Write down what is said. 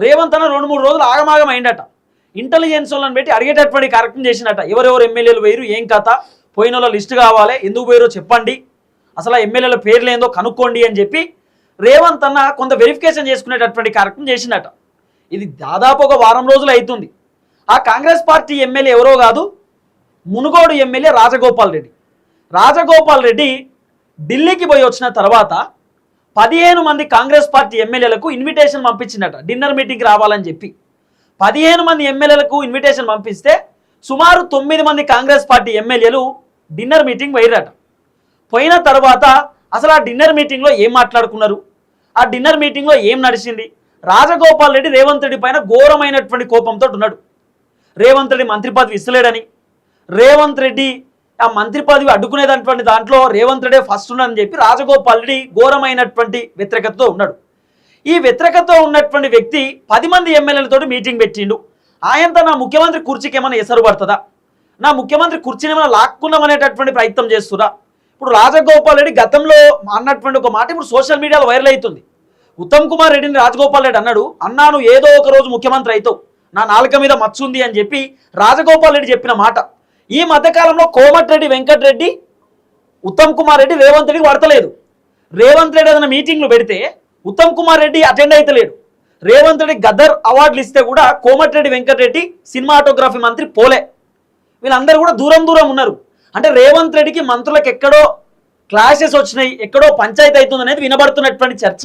రేవంత్ అన్న 2-3 రోజులు ఆగమాగం అయిందట. ఇంటెలిజెన్స్ వాళ్ళని పెట్టి అడిగేటటువంటి కార్యక్రమం చేసినట. ఎవరెవరు ఎమ్మెల్యేలు పోయిరు, ఏం కథ, పోయిన వాళ్ళ లిస్టు కావాలి, ఎందుకు పోయిరో చెప్పండి, అసలు ఆ ఎమ్మెల్యేల పేర్లు ఏందో కనుక్కోండి అని చెప్పి రేవంత్ అన్న కొంత వెరిఫికేషన్ చేసుకునేటటువంటి కార్యక్రమం చేసినట. ఇది దాదాపు ఒక వారం రోజులు అవుతుంది. ఆ కాంగ్రెస్ పార్టీ ఎమ్మెల్యే ఎవరో కాదు, మునుగోడు ఎమ్మెల్యే రాజగోపాల్ రెడ్డి. రాజగోపాల్ రెడ్డి ఢిల్లీకి పోయి వచ్చిన తర్వాత 15 మంది కాంగ్రెస్ పార్టీ ఎమ్మెల్యేలకు ఇన్విటేషన్ పంపించిందట, డిన్నర్ మీటింగ్కి రావాలని చెప్పి. 15 మంది ఎమ్మెల్యేలకు ఇన్విటేషన్ పంపిస్తే సుమారు 9 మంది కాంగ్రెస్ పార్టీ ఎమ్మెల్యేలు డిన్నర్ మీటింగ్ పోయిరట. పోయిన తర్వాత అసలు ఆ డిన్నర్ మీటింగ్లో ఏం మాట్లాడుకున్నారు, ఆ డిన్నర్ మీటింగ్లో ఏం నడిచింది, రాజగోపాల్ రెడ్డి రేవంత్ రెడ్డి పైన ఘోరమైనటువంటి కోపంతో ఉన్నాడు. రేవంత్ రెడ్డి మంత్రి పదవి ఇస్తలేడని, రేవంత్ రెడ్డి ఆ మంత్రి పదవి అడ్డుకునేటటువంటి దాంట్లో రేవంత్ రెడ్డి ఫస్ట్ ఉన్నాడని చెప్పి రాజగోపాల్ రెడ్డి ఘోరమైనటువంటి వ్యతిరేకతతో ఉన్నాడు. ఈ వ్యతిరేకతతో ఉన్నటువంటి వ్యక్తి 10 మంది ఎమ్మెల్యేలతో మీటింగ్ పెట్టిండు. ఆయనతో నా ముఖ్యమంత్రి కుర్చీకి ఏమైనా ఎసరు పడుతుందా, నా ముఖ్యమంత్రి కుర్చీని ఏమైనా లాక్కుందామనేటటువంటి ప్రయత్నం చేస్తురా. ఇప్పుడు రాజగోపాల్ రెడ్డి గతంలో అన్నటువంటి ఒక మాట ఇప్పుడు సోషల్ మీడియాలో వైరల్ అవుతుంది. ఉత్తమ్ కుమార్ రెడ్డిని రాజగోపాల్ రెడ్డి అన్నాడు, అన్నాను ఏదో ఒక రోజు ముఖ్యమంత్రి అవుతావు, నా నాలుక మీద మచ్చుంది అని చెప్పి రాజగోపాల్ రెడ్డి చెప్పిన మాట. ఈ మధ్యకాలంలో కోమటిరెడ్డి వెంకటరెడ్డి, ఉత్తమ్ కుమార్ రెడ్డి రేవంత్ రెడ్డికి పడతలేదు. రేవంత్ రెడ్డి ఏదైనా మీటింగ్లు పెడితే ఉత్తమ్ కుమార్ రెడ్డి అటెండ్ అవుతలేడు. రేవంత్ రెడ్డి గద్దర్ అవార్డులు ఇస్తే కూడా కోమటిరెడ్డి వెంకటరెడ్డి సినిమాటోగ్రఫీ మంత్రి పోలే. వీళ్ళందరూ కూడా దూరం దూరం ఉన్నారు. అంటే రేవంత్ రెడ్డికి మంత్రులకు ఎక్కడో క్లాషెస్ వచ్చినాయి, ఎక్కడో పంచాయతీ అవుతుంది అనేది వినబడుతున్నటువంటి చర్చ.